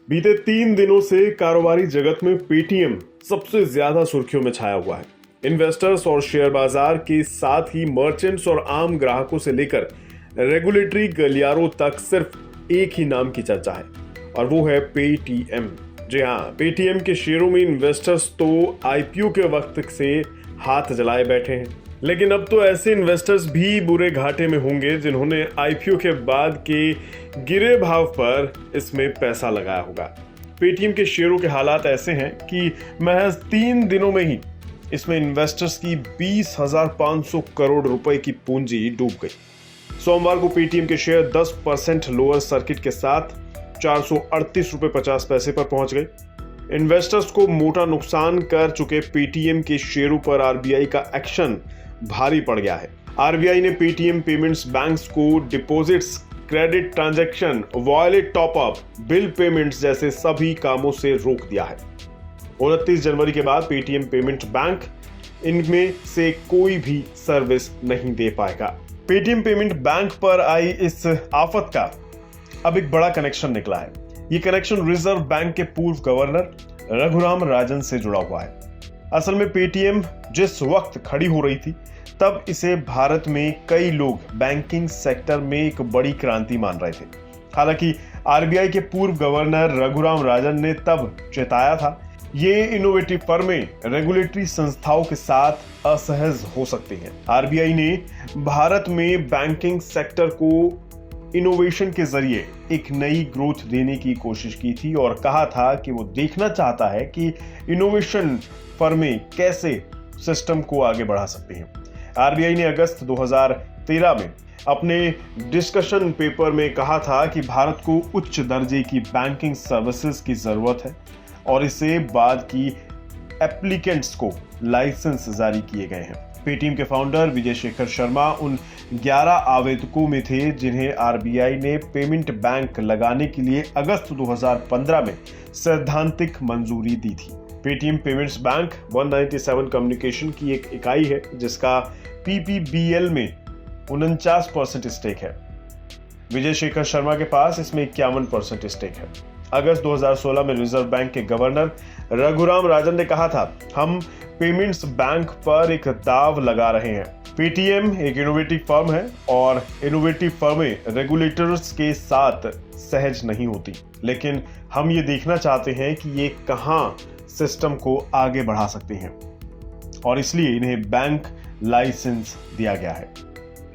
बीते 3 दिनों से कारोबारी जगत में पेटीएम सबसे ज्यादा सुर्खियों में छाया हुआ है। इन्वेस्टर्स और शेयर बाजार के साथ ही मर्चेंट्स और आम ग्राहकों से लेकर रेगुलेटरी गलियारों तक सिर्फ एक ही नाम की चर्चा है और वो है पेटीएम। जी हाँ, पेटीएम के शेयरों में इन्वेस्टर्स तो आईपीओ के वक्त से हाथ जलाए बैठे हैं, लेकिन अब तो ऐसे इन्वेस्टर्स भी बुरे घाटे में होंगे जिन्होंने आईपीओ के बाद के गिरे भाव पर इसमें पैसा लगाया होगा। पेटीएम के शेयरों के हालात ऐसे हैं कि महज 3 दिनों में ही इसमें इन्वेस्टर्स की 20,500 करोड़ रुपए की पूंजी डूब गई। सोमवार को पेटीएम के शेयर 10% लोअर सर्किट के साथ 438 रुपए 50 पैसे पर पहुंच गए। इन्वेस्टर्स को मोटा नुकसान कर चुके पेटीएम के शेयरों पर आरबीआई का एक्शन भारी पड़ गया है। आरबीआई ने पेटीएम पेमेंट्स बैंक्स को deposits, credit transaction, wallet top up, bill payments जैसे सभी कामों से रोक दिया है। 29 जनवरी के बाद पेटीएम पेमेंट बैंक इनमें से कोई भी सर्विस नहीं दे पाएगा। पेटीएम पेमेंट बैंक पर आई इस आफत का अब एक बड़ा कनेक्शन निकला है। ये कनेक्शन रिजर्व बैंक के पूर्व गवर्नर रघुराम राजन से जुड़ा हुआ है। असल में पेटीएम जिस वक्त खड़ी हो रही थी तब इसे भारत में कई लोग बैंकिंग सेक्टर में एक बड़ी क्रांति मान रहे थे। हालांकि आरबीआई के पूर्व गवर्नर रघुराम राजन ने तब चेताया था, ये इनोवेटिव फर्में रेगुलेटरी संस्थाओं के साथ असहज हो सकती हैं। आरबीआई ने भारत में बैंकिंग सेक्टर को इनोवेशन के जरिए एक नई ग्रोथ देने की कोशिश की थी और कहा था कि वो देखना चाहता है कि इनोवेशन फर्में कैसे सिस्टम को आगे बढ़ा सकती हैं। आरबीआई ने अगस्त 2013 में अपने डिस्कशन पेपर में कहा था कि भारत को उच्च दर्जे की बैंकिंग सर्विसेज की जरूरत है और इसे बाद की एप्लीकेंट्स को लाइसेंस जारी किए गए हैं। पेटीएम के फाउंडर विजय शेखर शर्मा उन 11 आवेदकों में थे जिन्हें आरबीआई ने पेमेंट बैंक लगाने के लिए अगस्त 2015 में सैद्धांतिक मंजूरी दी थी। पेटीएम पेमेंट्स बैंक 197 कम्युनिकेशन की एक इकाई है जिसका पीपीबीएल में 49% स्टेक है। विजय शेखर शर्मा के पास इसमें 51% स्टेक है। अगस्त 2016 में रिजर्व बैंक के गवर्नर रघुराम राजन ने कहा था, हम पेमेंट्स बैंक पर एक दाव लगा रहे हैं। पेटीएम एक इनोवेटिव फर्म है और इनोवेटिव फर्में रेगुलेटर्स के साथ सहज नहीं होती, लेकिन हम ये देखना चाहते हैं कि ये कहां सिस्टम को आगे बढ़ा सकते हैं और इसलिए इन्हें बैंक लाइसेंस दिया गया है।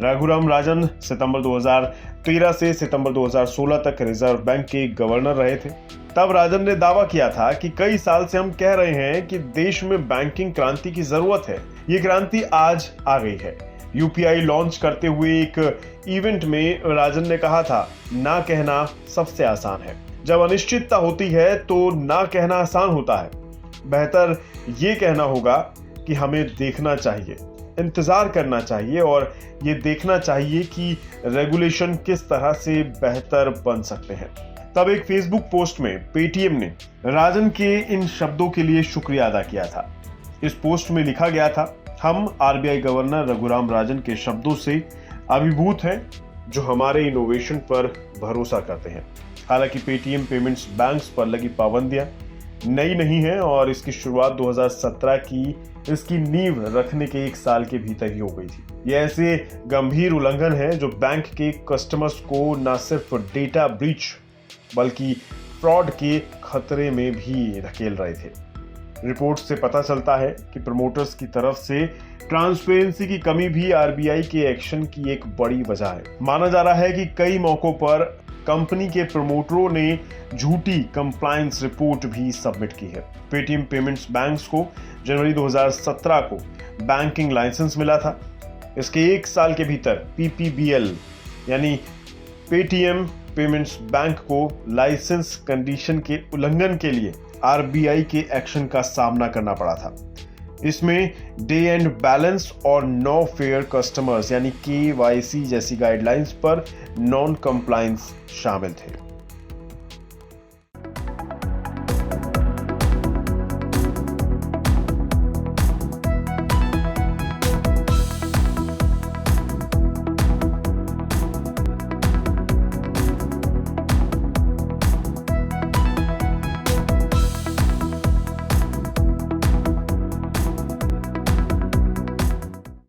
रघुराम राजन सितंबर 2013 से सितंबर 2016 तक रिजर्व बैंक के गवर्नर रहे थे। तब राजन ने दावा किया था कि कई साल से हम कह रहे हैं कि देश में बैंकिंग क्रांति की जरूरत है। ये क्रांति आज आ गई है। यूपीआई लॉन्च करते हुए एक इवेंट में राजन ने कहा था, ना कहना सबसे आसान है। जब अनिश्चितता होती है तो ना कहना आसान होता है। बेहतर ये कहना होगा कि हमें देखना चाहिए, इंतजार करना चाहिए और ये देखना चाहिए कि रेगुलेशन किस तरह से बेहतर बन सकते हैं। तब एक फेसबुक पोस्ट में पेटीएम ने राजन के इन शब्दों के लिए शुक्रिया अदा किया था। इस पोस्ट में लिखा गया था, हम आरबीआई गवर्नर रघुराम राजन के शब्दों से अभिभूत हैं जो हमारे इनोवेशन पर भरोसा करते हैं। हालांकि पेटीएम पेमेंट्स बैंक्स पर लगी पाबंदियां नई नहीं है और इसकी शुरुआत 2017 की इसकी नींव रखने के 1 साल के भीतर ही हो गई थी। ये ऐसे गंभीर उल्लंघन है जो बैंक के कस्टमर्स को न सिर्फ डेटा ब्रीच बल्कि फ्रॉड के खतरे में भी धकेल रहे थे। रिपोर्ट से पता चलता है कि प्रमोटर्स की तरफ से ट्रांसपेरेंसी की कमी भी आरबीआई के एक्शन की एक बड़ी वजह है। माना जा रहा है कि कई मौकों पर कंपनी के प्रमोटरों ने झूठी कंप्लायंस रिपोर्ट भी सबमिट की है। पेटीएम पेमेंट्स बैंक्स को जनवरी 2017 को बैंकिंग लाइसेंस मिला था। इसके 1 साल के भीतर पीपीबीएल यानी पेटीएम पेमेंट्स बैंक को लाइसेंस कंडीशन के उल्लंघन के लिए आरबीआई के एक्शन का सामना करना पड़ा था। इसमें डे एंड बैलेंस और नो फेयर कस्टमर्स यानी केवाईसी जैसी गाइडलाइंस पर नॉन कंप्लायंस शामिल थे।